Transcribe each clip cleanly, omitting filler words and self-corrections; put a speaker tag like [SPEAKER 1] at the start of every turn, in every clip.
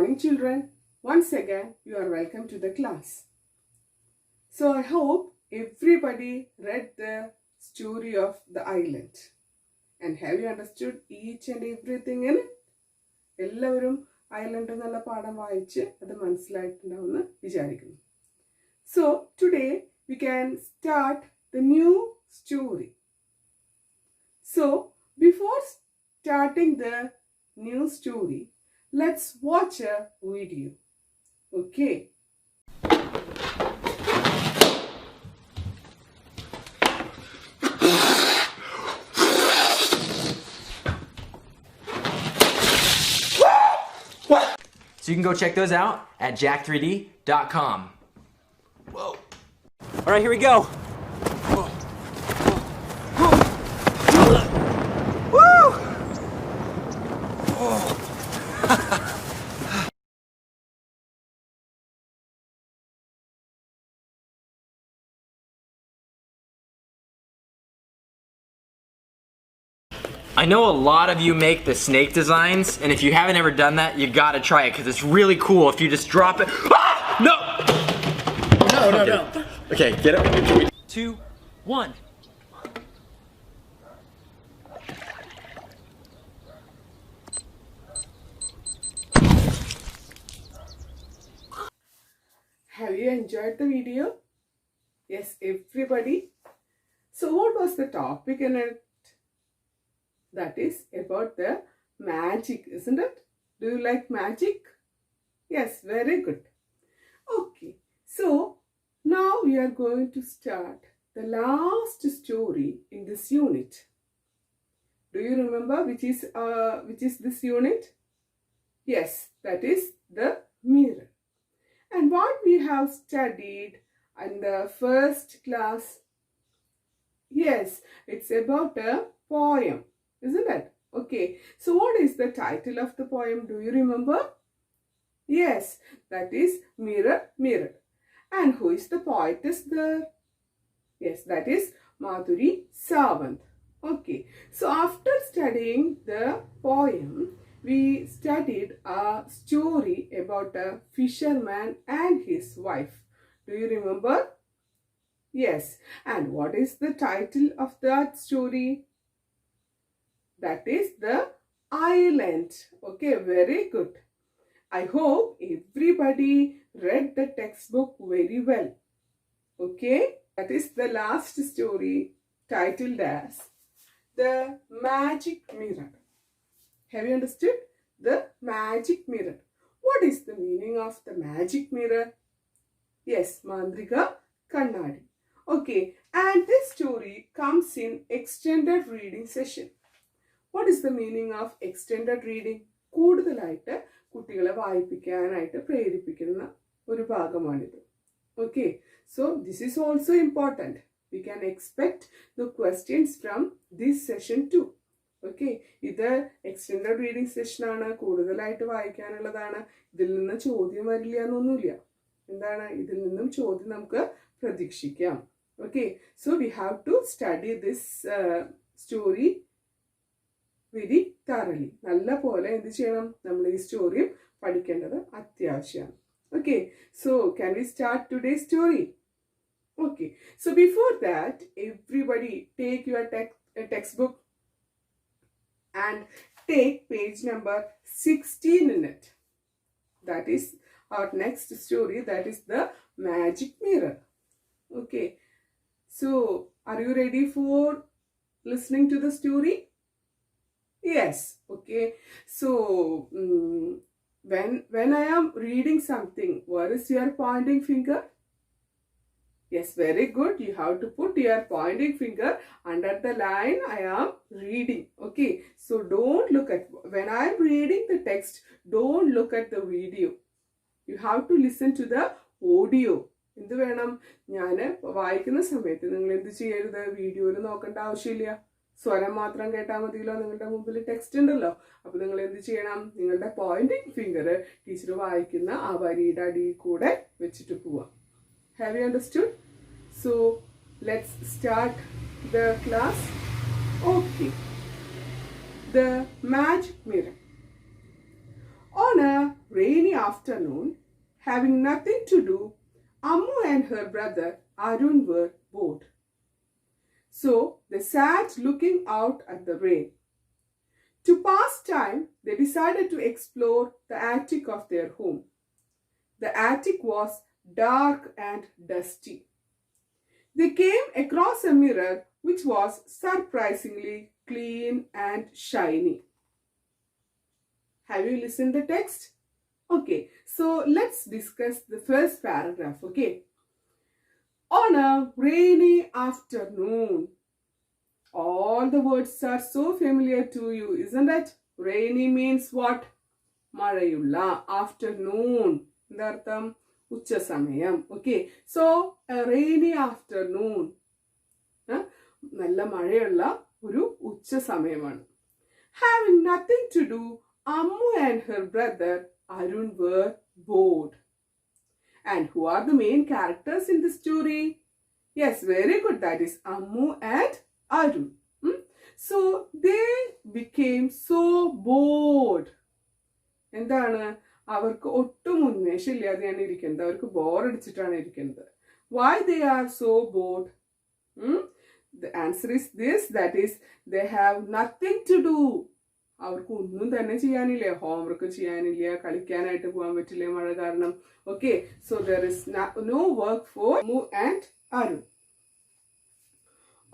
[SPEAKER 1] morning, children. Once again, you are welcome to the class. So I hope everybody read the story of the island. And have you understood each and everything in it? എല്ലാവരും island എന്നുള്ള പാഠം വായിച്ച് അത് മനസ്സിലായിട്ടുണ്ടാവുമെന്ന് വിചാരിക്കുന്നു. So today we can start the new story. So before starting the new story, let's watch a video. Okay.
[SPEAKER 2] So you can go check those out at jack3d.com. Whoa. All right, here we go. Whoa. Woo! I know a lot of you make the snake designs, and if you haven't ever done that, you gotta try it because it's really cool if you just drop it. Ah! No! No. Okay, get it. 2, 1.
[SPEAKER 1] Have you enjoyed the video? Yes, everybody. So what was the topic in it? That is about the magic, isn't it? Do you like magic? Yes, very good. Okay, so now we are going to start the last story in this unit. Do you remember which is this unit? Yes, that is the mirror. And what we have studied in the first class, yes, it's about a poem, isn't it? Okay, so what is the title of the poem? Do you remember? Yes, that is Mirror, Mirror. And who is the poetess there? Yes, that is Madhuri Sawant. Okay, so after studying the poem, we studied a story about a fisherman and his wife. Do you remember? Yes, and what is the title of that story? That is the island. Okay, very good. I hope everybody read the textbook very well. Okay, that is the last story titled as The Magic Mirror. Have you understood? The magic mirror. What is the meaning of the magic mirror? Yes, Mandrika Kannadi. Okay, and this story comes in extended reading session. What is the meaning of extended reading? കൂടുതലായിട്ട് കുട്ടികളെ വായിപ്പിക്കാനായിട്ട് പ്രേരിപ്പിക്കുന്ന ഒരു ഭാഗമാണിത്. Okay, so this is also important. We can expect the questions from this session too. Okay, ഇത് extended reading session ആണ്, കൂടുതലായിട്ട് വായിക്കാനുള്ളതാണ്. ഇതിൽ നിന്ന് ചോദ്യം വരില്ല എന്നൊന്നുമില്ല. എന്താണ്, ഇതിൽ നിന്നും ചോദ്യം നമുക്ക് പ്രതീക്ഷിക്കാം. Okay, so we have to study this story very thoroughly. നല്ല പോലെ എന്ത് ചെയ്യണം, നമ്മൾ ഈ സ്റ്റോറിയും പഠിക്കേണ്ടത് അത്യാവശ്യമാണ്. Okay, so can we start today's story? Okay, so before that, everybody take your textbook and take page number 16 in it. That is our next story, that is the magic mirror. Okay, so are you ready for listening to the story? Yes. Okay, so when I am reading something, where is your pointing finger? Yes, very good. You have to put your pointing finger under the line I am reading. Okay, so don't look at, when I am reading the text, don't look at the video. You have to listen to the audio. എന്ത് വേണം, ഞാൻ വായിക്കുന്ന സമയത്ത് നിങ്ങൾ എന്ത് ചെയ്യരുത്, വീഡിയോയിൽ നോക്കേണ്ട ആവശ്യമില്ല. സ്വരം മാത്രം കേട്ടാൽ മതിയല്ലോ. നിങ്ങളുടെ മുമ്പിൽ ടെക്സ്റ്റ് ഉണ്ടല്ലോ. അപ്പോൾ നിങ്ങൾ എന്ത് ചെയ്യണം, നിങ്ങളുടെ പോയിന്റിംഗ് ഫിംഗർ ടീച്ചർ വായിക്കുന്ന ആ വരിയുടെ അടിയിൽ കൂടെ വെച്ചിട്ട് പോവാം. Have you understood? So let's start the class. Okay, the magic mirror. On a rainy afternoon, having nothing to do, Ammu and her brother Arun were bored. So they sat looking out at the rain. To pass time, they decided to explore the attic of their home. The attic was dark and dusty. They came across a mirror which was surprisingly clean and shiny. Have you listened to the text? Okay, so let's discuss the first paragraph, okay? On a rainy afternoon. All the words are so familiar to you, isn't it? Rainy means what? മഴയുള്ള afternoon. എന്താ അർത്ഥം? ഉച്ച സമയം. Okay, so a rainy afternoon. നല്ല മഴയുള്ള ഒരു ഉച്ച സമയമാണ്. Having nothing to do, Ammu and her brother Arun were bored. And who are the main characters in the story? Yes, very good. That is Ammu and Arun. So they became so bored. എന്താണ്? അവർക്ക് ഒട്ടും ഉന്മേഷമില്ലാതെയാണ് ഇരിക്കുന്നത്. അവർക്ക് ബോറടിച്ചിട്ടാണ് ഇരിക്കുന്നത്. Why they are so bored? The answer is this, that is they have nothing to do. അവർക്ക് ഒന്നും തന്നെ ചെയ്യാനില്ല. ഹോംവർക്ക് ചെയ്യാനില്ല, കളിക്കാനായിട്ട് പോകാൻ പറ്റില്ല മഴ കാരണം. Okay, so there is no work for Ammu and Arun.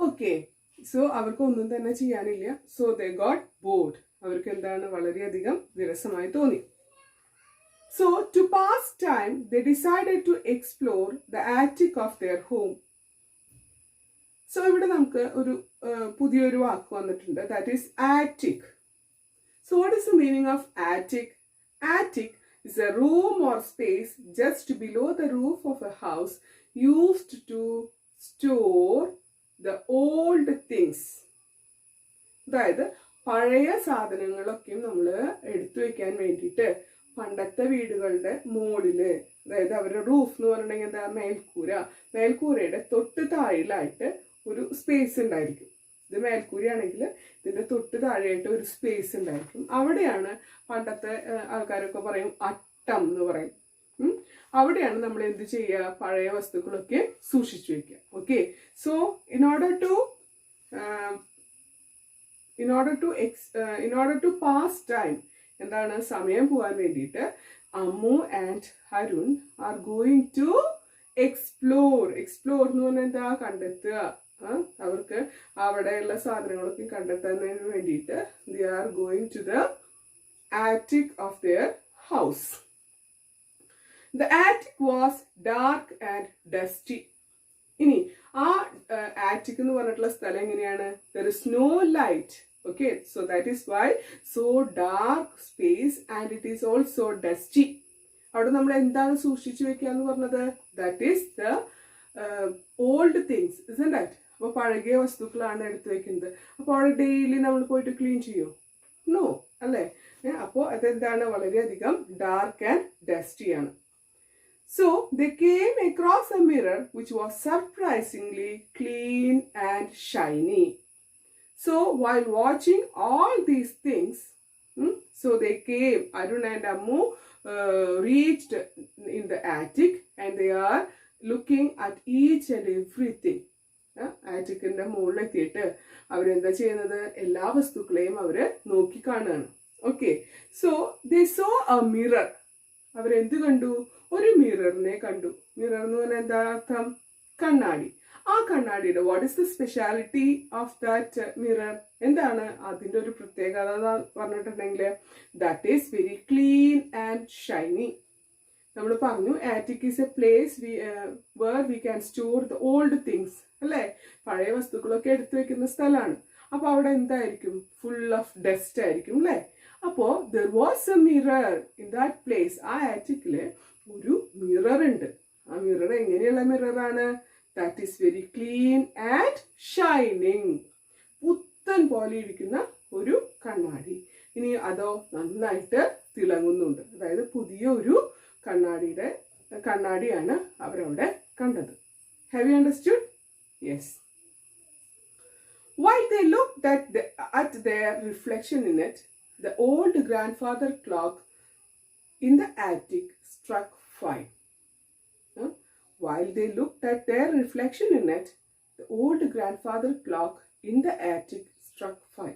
[SPEAKER 1] Okay, so അവർക്ക് ഒന്നും തന്നെ ചെയ്യാനില്ല. So they got bored. അവർക്ക് എന്താണ്? വളരെയധികം വിരസമായി തോന്നി. So to pass time, they decided to explore the attic of their home. So ഇവിടെ നമുക്ക് ഒരു പുതിയൊരു വാക്ക് വന്നിട്ടുണ്ട്. That is attic. So what is the meaning of attic? Attic is a room or space just below the roof of a house used to store the old things. അതായത് പഴയ സാധനങ്ങളൊക്കെയും നമ്മൾ എടുത്തു വെക്കാൻ വേണ്ടിയിട്ട് പണ്ടത്തെ വീടുകളുടെ മുകളില്, അതായത് അവരുടെ റൂഫ് എന്ന് പറഞ്ഞിട്ടുണ്ടെങ്കിൽ എന്താ? മേൽക്കൂരയുടെ തൊട്ട് താഴെയായിട്ട് ഒരു സ്പേസ് ഉണ്ടായിരിക്കും. ഇത് മേൽക്കൂരയാണെങ്കിൽ ഇതിന്റെ തൊട്ട് താഴെയായിട്ട് ഒരു സ്പേസ് ഉണ്ടായിരിക്കും. അവിടെയാണ് പണ്ടത്തെ ആൾക്കാരൊക്കെ പറയും അട്ടം എന്ന് പറയും. അവിടെയാണ് നമ്മൾ എന്ത് ചെയ്യുക? പഴയ വസ്തുക്കളൊക്കെ സൂക്ഷിച്ചു വെക്കുക. Okay, so in order to pass time, എന്താണ്? സമയം പോകാൻ വേണ്ടിയിട്ട് Ammu and Arun are going to explore. Explore എന്ന് പറഞ്ഞാൽ എന്താ? കണ്ടെത്തുക. അവർക്ക് അവിടെയുള്ള സാധനങ്ങളൊക്കെ കണ്ടെത്താൻ വേണ്ടിയിട്ട് they are going to the attic of their house. The attic was dark and dusty. ഇനി ആ attic എന്ന് പറഞ്ഞിട്ടുള്ള സ്ഥലം എങ്ങനെയാണ്? There is no light. Okay, so that is why so dark space and it is also dusty. അവിടെ നമ്മൾ എന്താണ് സൂക്ഷിച്ചു വെക്കുക എന്ന് പറഞ്ഞത്? That is the old things, isn't it? അപ്പോൾ പഴകിയ വസ്തുക്കളാണ് എടുത്തു വെക്കുന്നത്. അപ്പോൾ അവിടെ ഡെയിലി നമ്മൾ പോയിട്ട് ക്ലീൻ ചെയ്യോ? നോ, അല്ലേ? അപ്പോൾ അതെന്താണ്? വളരെയധികം ഡാർക്ക് ആൻഡ് ഡസ്റ്റി ആണ്. So they came across a mirror which was surprisingly clean and shiny. So while watching all these things, so they came, Arun and Ammu reached in the attic and they are looking at each and everything. ആറ്റിക്കിന്റെ മുകളിലെത്തിയിട്ട് അവരെന്താ ചെയ്യുന്നത്? എല്ലാ വസ്തുക്കളെയും അവര് നോക്കി കാണുകയാണ്. Okay, so they so A mirror. അവരെന്ത് കണ്ടു? ഒരു മിററിനെ കണ്ടു. മിറർ എന്ന് പറഞ്ഞാൽ എന്താ അർത്ഥം? കണ്ണാടി. ആ കണ്ണാടിയുടെ what is the speciality of that mirror? എന്താണ് അതിന്റെ ഒരു പ്രത്യേകത പറഞ്ഞിട്ടുണ്ടെങ്കിൽ that is very clean and shiny. നമ്മൾ പറഞ്ഞു attic is a place where we can store the old things, അല്ലേ? പഴയ വസ്തുക്കളൊക്കെ എടുത്തു വെക്കുന്ന സ്ഥലമാണ്. അപ്പൊ അവിടെ എന്തായിരിക്കും? ഫുൾ ഓഫ് ഡസ്റ്റ് ആയിരിക്കും, അല്ലേ? അപ്പോ there was a mirror in that place. ആ ആറ്റിക്കില് ഒരു മിറർ ഉണ്ട്. ആ മിറർ എങ്ങനെയുള്ള മിററാണ്? That is very clean and shining. പുത്തൻ പോലെ ഇരിക്കുന്ന ഒരു കണ്ണാടി. ഇനി അതോ നന്നായിട്ട് തിളങ്ങുന്നുണ്ട്. അതായത് പുതിയ ഒരു കണ്ണാടിയാണ് അവരവിടെ കണ്ടത്. Have you understood? Yes. While they looked at their reflection in it, the old grandfather clock in the attic struck 5. While they looked at their reflection in it, the old grandfather clock in the attic struck 5.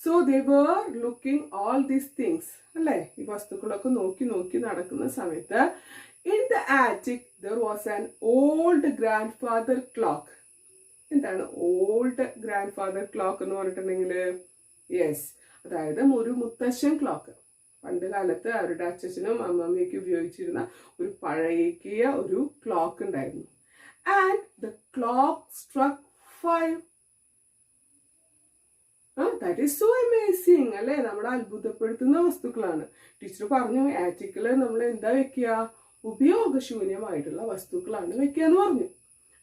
[SPEAKER 1] So they were looking all these things. അല്ലേ, ഈ വസ്തുക്കളൊക്കെ നോക്കി നോക്കി നടക്കുന്ന സമയത്ത് in the attic there was an old grandfather clock. എന്താണ് old grandfather clock എന്ന് പറഞ്ഞിട്ടുണ്ടെങ്കിൽ? യെസ്, അതായത് ഒരു മുത്തശ്ശൻ ക്ലോക്ക്. പണ്ട് കാലത്ത് അവരുടെ അച്ഛനും അമ്മമ്മയൊക്കെ ഉപയോഗിച്ചിരുന്ന ഒരു പഴകിയ ഒരു ക്ലോക്ക് ഉണ്ടായിരുന്നു. And the clock struck 5. That is so amazing അല്ലേ, നമ്മളെ അത്ഭുതപ്പെടുത്തുന്ന വസ്തുക്കളാണ്. ടീച്ചർ പറഞ്ഞു ആറ്റിക്കില് നമ്മൾ എന്താ വെക്കുക, ഉപയോഗശൂന്യമായിട്ടുള്ള വസ്തുക്കളാണ് വെക്കുക എന്ന് പറഞ്ഞു.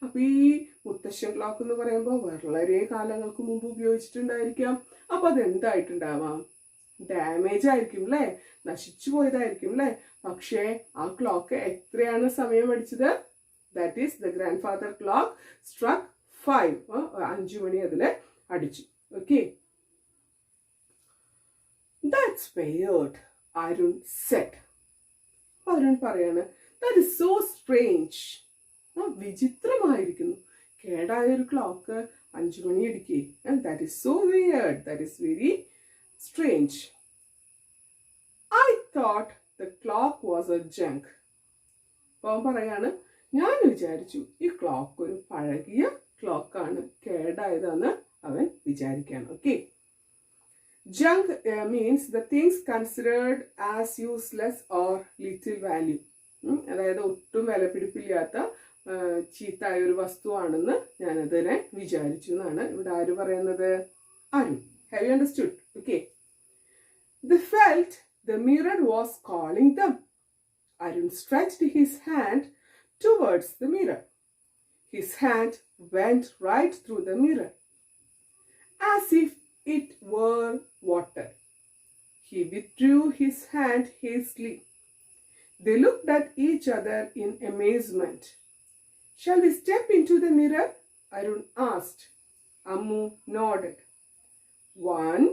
[SPEAKER 1] അപ്പൊ ഈ മുത്തശ്ശൻ ക്ലോക്ക് എന്ന് പറയുമ്പോൾ വളരെ കാലങ്ങൾക്ക് മുമ്പ് ഉപയോഗിച്ചിട്ടുണ്ടായിരിക്കാം. അപ്പൊ അതെന്തായിട്ടുണ്ടാവാം? ഡാമേജ് ആയിരിക്കും അല്ലേ, നശിച്ചു പോയതായിരിക്കും അല്ലേ. പക്ഷേ ആ ക്ലോക്ക് എത്രയാണ് സമയം അടിച്ചത്? That is the grandfather clock struck 5. 5 മണി അതില് അടിച്ചു. Okay, that's weird, Arun said. Arun പറയാണ്, ദാറ്റ് ഈസ് സോ സ്ട്രേഞ്ച്. വിചിത്രമായിരിക്കുന്നു, കേടായ ഒരു ക്ലോക്ക് 5 മണി അടിക്കേ. That is so weird, that is very strange. I thought the clock was a junk. അവൻ പറയാണ്, ഞാൻ വിചാരിച്ചു ഈ ക്ലോക്ക് ഒരു പഴകിയ ക്ലോക്കാണ്, കേടായതെന്ന് അവൻ വിചാരിക്കാണ്. Okay, junk means the things considered as useless or little value. അതായത് ഒട്ടും വിലപിടിപ്പില്ലാത്ത ചീത്തായ ഒരു വസ്തുവാണെന്ന് ഞാനതിനെ വിചാരിച്ചു എന്നാണ് ഇവിടെ ആര് പറയുന്നത്? Arun. Have you understood? Okay. They felt the mirror was calling them. Arun stretched his hand towards the mirror. His hand went right through the mirror, as if it were water. He withdrew his hand hastily. They looked at each other in amazement. Shall we step into the mirror? Arun asked. Ammu nodded. 1,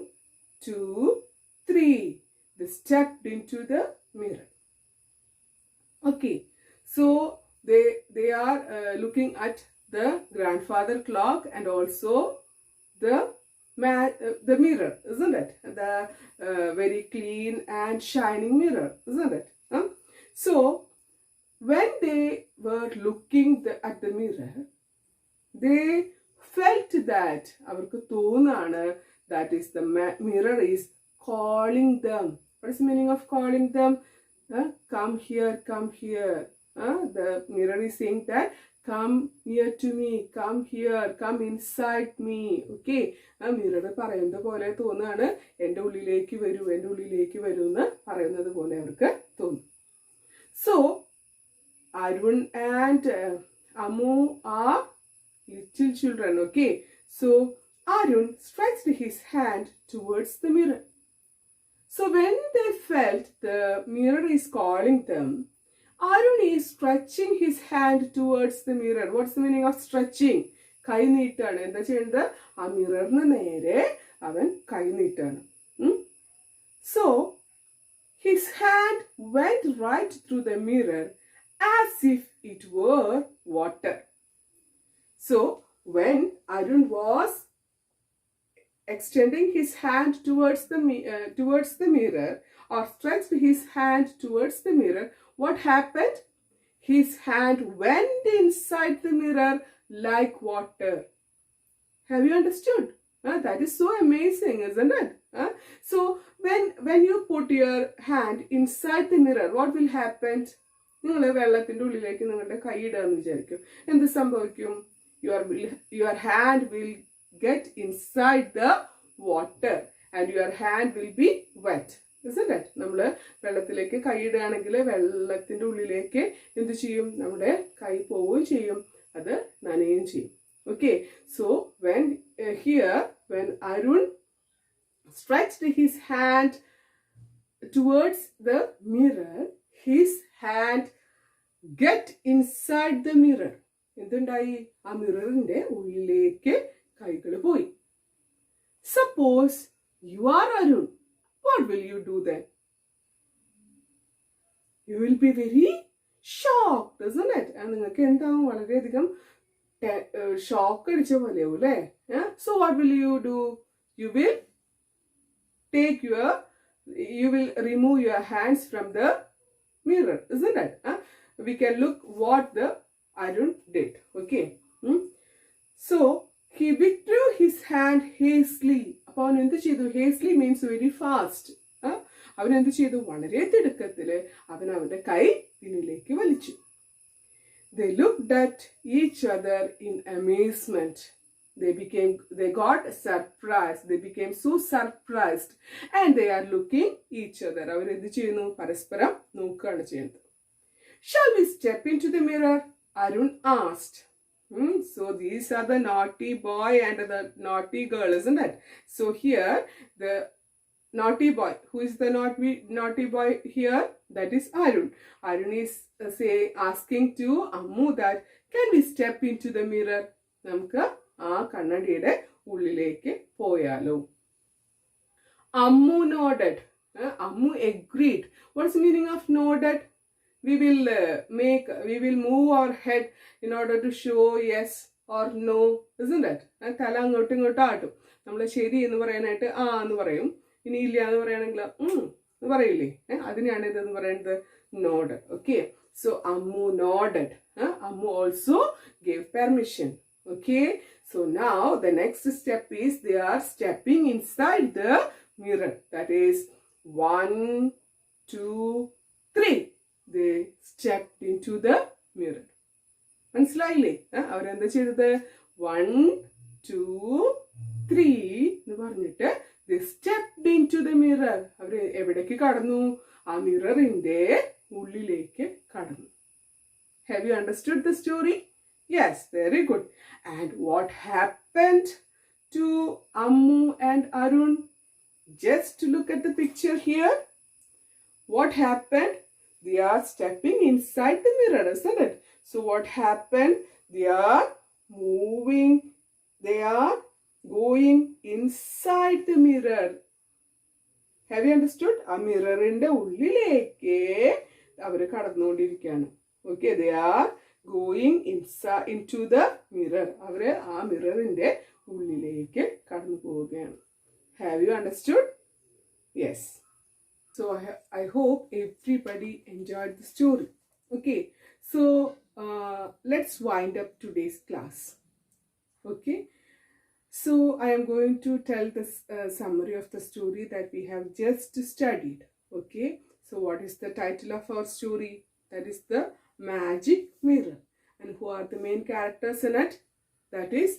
[SPEAKER 1] 2, 3. They stepped into the mirror. Okay, so they are looking at the grandfather clock and also the mirror, isn't it? The very clean and shining mirror, isn't it? So when they were looking at the mirror, they felt that avarku thoonana that is the mirror is calling them. What is the meaning of calling them? Come here, come here. The mirror is saying that come near to me, come here, come inside me. Okay, mirror പറയുന്നത് പോലെ തോന്നുകയാണ്, എൻ്റെ ഉള്ളിലേക്ക് വരൂ, എൻ്റെ ഉള്ളിലേക്ക് വരൂ എന്ന് പറയുന്നത് പോലെ അവർക്ക് തോന്നും. So Arun and Ammu are little children. Okay, so Arun stretched his hand towards the mirror. So when they felt the mirror is calling them, Arun is stretching his hand towards the mirror. What's the meaning of stretching? കൈ നീട്ടാണ്. എന്താ ചെയ്യുന്നത്? ആ മിററിന് നേരെ അവൻ കൈ നീട്ടാണ്. So his hand went right through the mirror as if it were water. So when Arun was extending his hand towards the mirror or stretched his hand towards the mirror, what happened? His hand went inside the mirror like water. Have you understood? That is so amazing, isn't it? So when you put your hand inside the mirror, what will happen? നിങ്ങൾ വെള്ളത്തിന്റെ ഉള്ളിലേക്ക് നിങ്ങളുടെ കൈ ഇടാന്ന് വിചാരിക്കും. എന്ത് സംഭവിക്കും? Your hand will get inside the water and your hand will be wet, isn't it? നമ്മൾ വെള്ളത്തിലേക്ക് കൈ ഇടുകയാണെങ്കിൽ വെള്ളത്തിന്റെ ഉള്ളിലേക്ക് എന്ത് ചെയ്യും? നമ്മുടെ കൈ പോവുകയും ചെയ്യും, അത് നനയുകയും ചെയ്യും. Okay, so when Arun stretched his hand towards the mirror, his hand get inside the mirror. എന്തുണ്ടായി? ആ മിററിന്റെ ഉള്ളിലേക്ക് കൈകൾ പോയി. Suppose you are Arun, what will you do then? you will be very shocked, isn't it? And നിങ്ങൾക്ക് എന്താവും വളരെയധികം shock അടിച്ച പോലെയാവും അല്ലേ? So what will you do? You will remove your hands from the mirror, isn't it? We can look what the Arun did. Okay. So he withdrew his hand hastily. അപ്പോൾ അവൻ എന്ത് ചെയ്തു? Hastily means very fast. അവൻ എന്ത് ചെയ്തു? വളരെ തിടുക്കത്തില് അവൻ അവന്റെ കൈ പിന്നിലേക്ക് വലിച്ചു. They looked at each other in amazement. They got surprised. They became so surprised. And they are looking each other. അവർ എന്ത് ചെയ്യുന്നു? പരസ്പരം നോക്കുകയാണ് ചെയ്യുന്നത്. Shall we step into the mirror? Arun asked. So these are the naughty boy and the naughty girl, isn't it? So here the naughty boy, who is the naughty boy here? That is Arun. Arun is asking to Ammu that can we step into the mirror? നമുക്ക് ആ കണ്ണടിയുടെ ഉള്ളിലേക്ക് പോയാലോ? Ammu nodded. Ammu agreed. What's the meaning of nodded? We will move our head in order to show yes or no, isn't it? തല അങ്ങോട്ടും ഇങ്ങോട്ടും ആട്ടും. നമ്മൾ ശരി എന്ന് പറയാനായിട്ട് ആ എന്ന് പറയും. ഇനി ഇല്ല എന്ന് പറയുകയാണെങ്കിൽ എന്ന് പറയില്ലേ? അതിനെയാണ് ഇതെന്ന് പറയുന്നത് node. Okay, so Ammu nodded. Ammu also gave permission. Okay, so now the next step is they are stepping inside the mirror. That is 1, 2, 3. They stepped into the mirror. മനസ്സിലായില്ലേ? അവരെന്താ ചെയ്തത്? 1, 2, 3 എന്ന് പറഞ്ഞിട്ട് they stepped into the mirror. അവര് എവിടേക്ക് കടന്നു? ആ മിററിന്റെ ഉള്ളിലേക്ക് കടന്നു. Have you understood the story? Yes, very good. And what happened to Ammu and Arun? Just look at the picture here. What happened? They are stepping inside the mirror, isn't it? So what happened? They are moving. They are going inside the mirror. Have you understood? ആ മിററിന്റെ ഉള്ളിലേക്ക് അവർ കടന്നുകൊണ്ടിരിക്കുകയാണ്. Okay, they are going into the mirror. അവര് ആ മിററിന്റെ ഉള്ളിലേക്ക് കടന്നു പോവുകയാണ്. Have you understood? Yes. So I hope everybody enjoyed the story. Okay, so let's wind up today's class. Okay, so I am going to tell the summary of the story that we have just studied. Okay, so what is the title of our story? That is the Magic Mirror. And who are the main characters in it? That is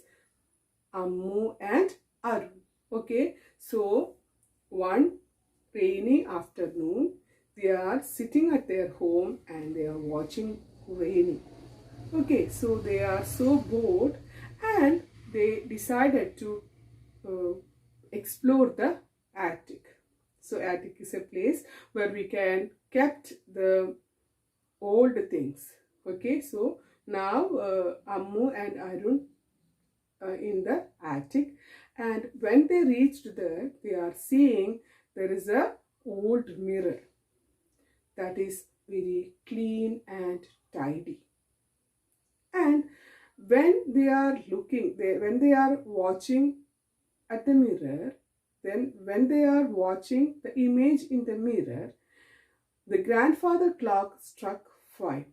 [SPEAKER 1] Ammu and Arun. Okay, so one rainy afternoon, they are sitting at their home and they are watching raining. Okay, so they are so bored and they decided to explore the attic. So attic is a place where we can kept the old things. Okay, so now Ammu and Arun in the attic, and when they reached there, they are seeing there is a old mirror that is very clean and tidy. And when they are when they are watching at the mirror, then when they are watching the image in the mirror, the grandfather clock struck 5.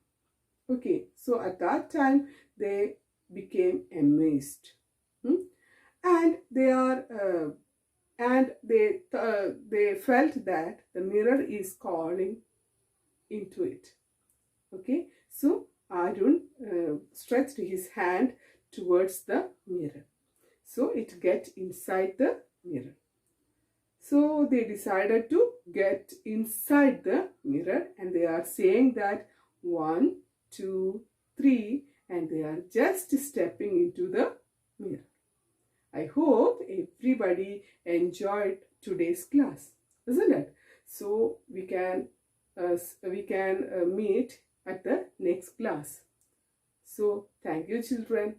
[SPEAKER 1] Okay, so at that time they became amazed. And they are and they felt that the mirror is calling into it. Okay, so Arun stretched his hand towards the mirror, so it get inside the mirror. So they decided to get inside the mirror, and they are saying that 1, 2, 3, and they are just stepping into the mirror. I hope everybody enjoyed today's class, isn't it? So we can meet at the next class. So thank you, children.